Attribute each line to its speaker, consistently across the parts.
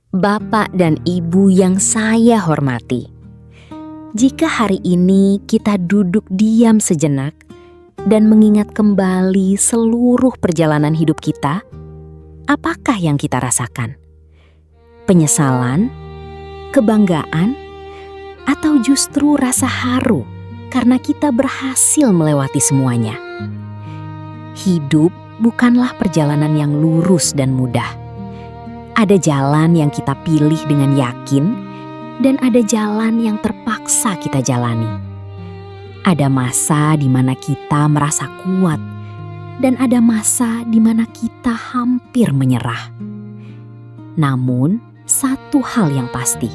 Speaker 1: Bapak dan Ibu yang saya hormati, jika hari ini kita duduk diam sejenak dan mengingat kembali seluruh perjalanan hidup kita, apakah yang kita rasakan? Penyesalan, kebanggaan, atau justru rasa haru karena kita berhasil melewati semuanya? Hidup bukanlah perjalanan yang lurus dan mudah. Ada jalan yang kita pilih dengan yakin, dan ada jalan yang terpaksa kita jalani. Ada masa di mana kita merasa kuat, dan ada masa di mana kita hampir menyerah. Namun, satu hal yang pasti,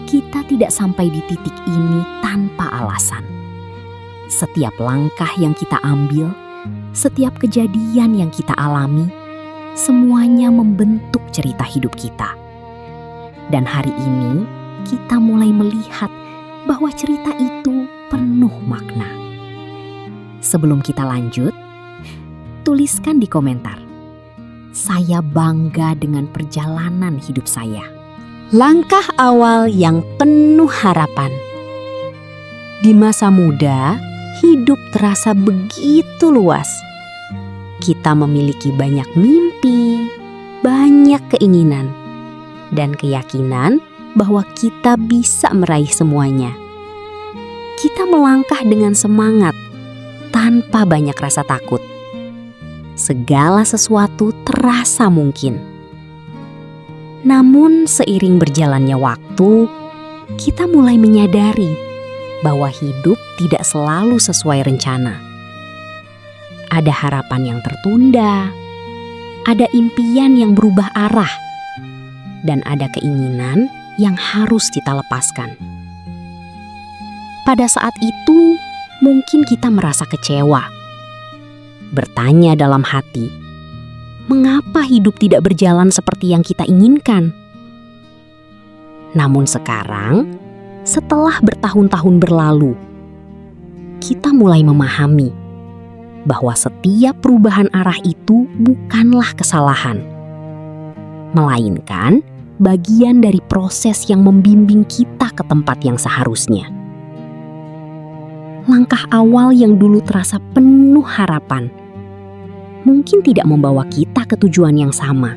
Speaker 1: kita tidak sampai di titik ini tanpa alasan. Setiap langkah yang kita ambil, setiap kejadian yang kita alami, semuanya membentuk cerita hidup kita. Dan hari ini kita mulai melihat bahwa cerita itu penuh makna. Sebelum kita lanjut, tuliskan di komentar, "Saya bangga dengan perjalanan hidup saya." Langkah awal yang penuh harapan. Di masa muda, hidup terasa begitu luas. Kita memiliki banyak mimpi, banyak keinginan, dan keyakinan bahwa kita bisa meraih semuanya. Kita melangkah dengan semangat, tanpa banyak rasa takut. Segala sesuatu terasa mungkin. Namun seiring berjalannya waktu, kita mulai menyadari bahwa hidup tidak selalu sesuai rencana. Ada harapan yang tertunda, ada impian yang berubah arah, dan ada keinginan yang harus kita lepaskan. Pada saat itu, mungkin kita merasa kecewa, bertanya dalam hati, mengapa hidup tidak berjalan seperti yang kita inginkan? Namun sekarang, setelah bertahun-tahun berlalu, kita mulai memahami bahwa setiap perubahan arah itu bukanlah kesalahan, melainkan bagian dari proses yang membimbing kita ke tempat yang seharusnya. Langkah awal yang dulu terasa penuh harapan, mungkin tidak membawa kita ke tujuan yang sama,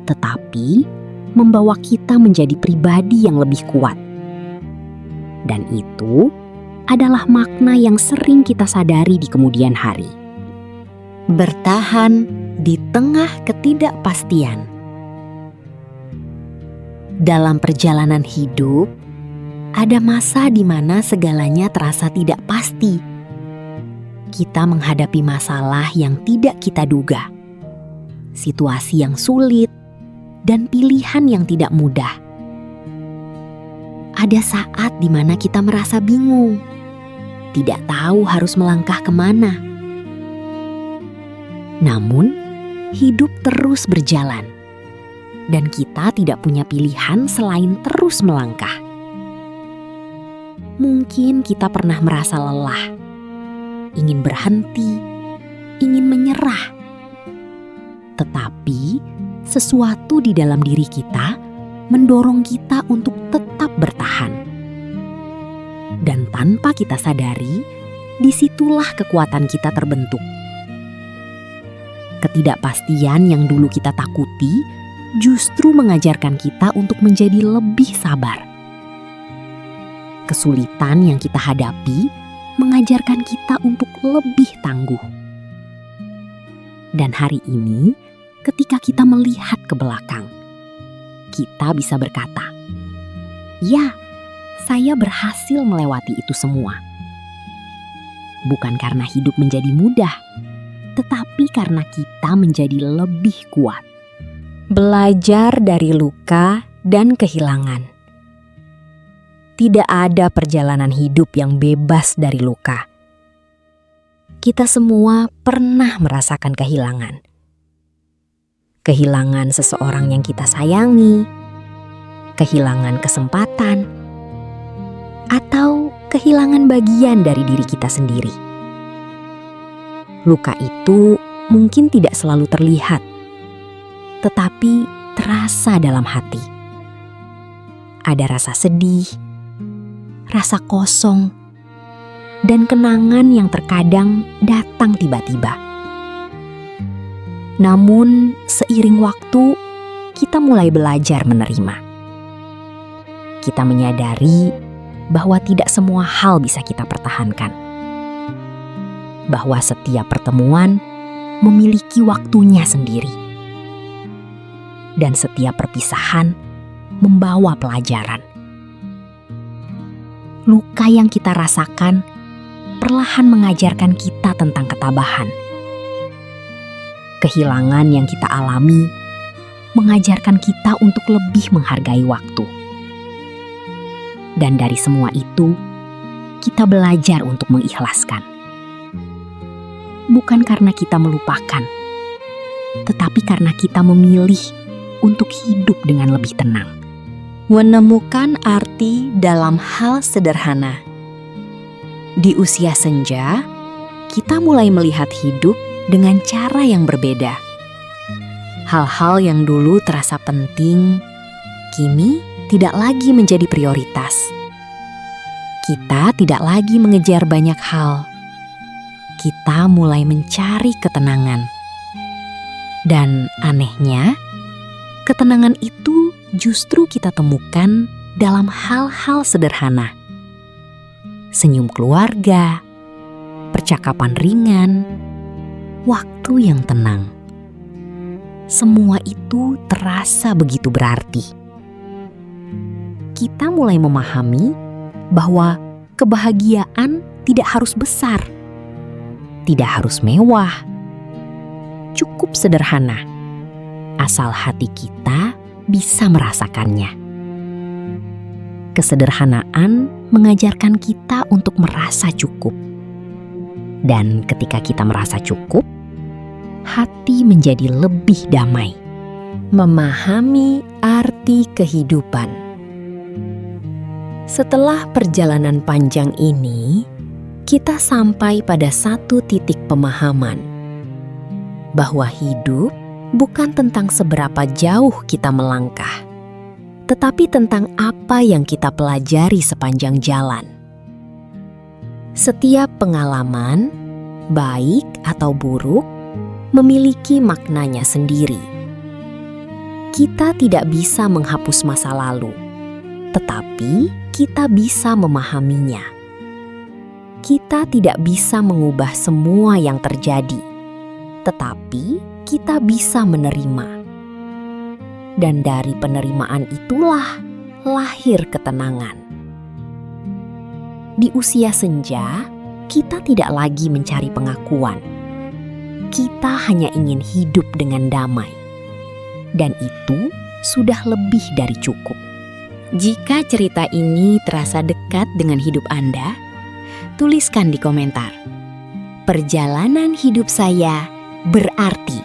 Speaker 1: tetapi membawa kita menjadi pribadi yang lebih kuat. Dan itu adalah makna yang sering kita sadari di kemudian hari. Bertahan di tengah ketidakpastian. Dalam perjalanan hidup, ada masa di mana segalanya terasa tidak pasti. Kita menghadapi masalah yang tidak kita duga, situasi yang sulit, dan pilihan yang tidak mudah. Ada saat di mana kita merasa bingung, tidak tahu harus melangkah kemana. Namun, hidup terus berjalan, dan kita tidak punya pilihan selain terus melangkah. Mungkin kita pernah merasa lelah, ingin berhenti, ingin menyerah. Tetapi, sesuatu di dalam diri kita mendorong kita untuk tetap bertahan. Dan tanpa kita sadari, disitulah kekuatan kita terbentuk. Ketidakpastian yang dulu kita takuti justru mengajarkan kita untuk menjadi lebih sabar. Kesulitan yang kita hadapi mengajarkan kita untuk lebih tangguh. Dan hari ini, ketika kita melihat ke belakang, kita bisa berkata, "Ya, saya berhasil melewati itu semua." Bukan karena hidup menjadi mudah, tetapi karena kita menjadi lebih kuat. Belajar dari luka dan kehilangan. Tidak ada perjalanan hidup yang bebas dari luka. Kita semua pernah merasakan kehilangan. Kehilangan seseorang yang kita sayangi, kehilangan kesempatan, atau kehilangan bagian dari diri kita sendiri. Luka itu mungkin tidak selalu terlihat, tetapi terasa dalam hati. Ada rasa sedih, rasa kosong, dan kenangan yang terkadang datang tiba-tiba. Namun, seiring waktu, kita mulai belajar menerima. Kita menyadari bahwa tidak semua hal bisa kita pertahankan. Bahwa setiap pertemuan memiliki waktunya sendiri. Dan setiap perpisahan membawa pelajaran. Luka yang kita rasakan perlahan mengajarkan kita tentang ketabahan. Kehilangan yang kita alami mengajarkan kita untuk lebih menghargai waktu. Dan dari semua itu, kita belajar untuk mengikhlaskan. Bukan karena kita melupakan, tetapi karena kita memilih untuk hidup dengan lebih tenang. Menemukan arti dalam hal sederhana. Di usia senja, kita mulai melihat hidup dengan cara yang berbeda. Hal-hal yang dulu terasa penting, kini tidak lagi menjadi prioritas. Kita tidak lagi mengejar banyak hal. Kita mulai mencari ketenangan. Dan anehnya, ketenangan itu justru kita temukan dalam hal-hal sederhana. Senyum keluarga, percakapan ringan, waktu yang tenang. Semua itu terasa begitu berarti. Kita mulai memahami bahwa kebahagiaan tidak harus besar, tidak harus mewah, cukup sederhana, asal hati kita bisa merasakannya. Kesederhanaan mengajarkan kita untuk merasa cukup. Dan ketika kita merasa cukup, hati menjadi lebih damai. Memahami arti kehidupan. Setelah perjalanan panjang ini, kita sampai pada satu titik pemahaman bahwa hidup bukan tentang seberapa jauh kita melangkah, tetapi tentang apa yang kita pelajari sepanjang jalan. Setiap pengalaman, baik atau buruk, memiliki maknanya sendiri. Kita tidak bisa menghapus masa lalu, tetapi kita bisa memahaminya. Kita tidak bisa mengubah semua yang terjadi, tetapi kita bisa menerima. Dan dari penerimaan itulah lahir ketenangan. Di usia senja, kita tidak lagi mencari pengakuan. Kita hanya ingin hidup dengan damai. Dan itu sudah lebih dari cukup. Jika cerita ini terasa dekat dengan hidup Anda, tuliskan di komentar. Perjalanan hidup saya berarti.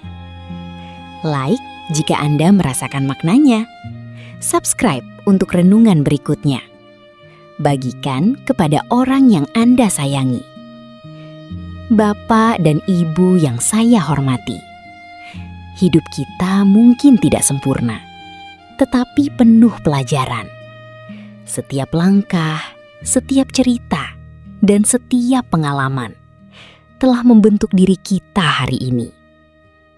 Speaker 1: Like jika Anda merasakan maknanya. Subscribe untuk renungan berikutnya. Bagikan kepada orang yang Anda sayangi. Bapak dan Ibu yang saya hormati, hidup kita mungkin tidak sempurna, tetapi penuh pelajaran. Setiap langkah, setiap cerita, dan setiap pengalaman telah membentuk diri kita hari ini.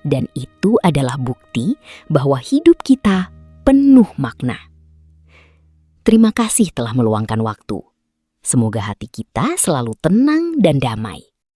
Speaker 1: Dan itu adalah bukti bahwa hidup kita penuh makna. Terima kasih telah meluangkan waktu. Semoga hati kita selalu tenang dan damai.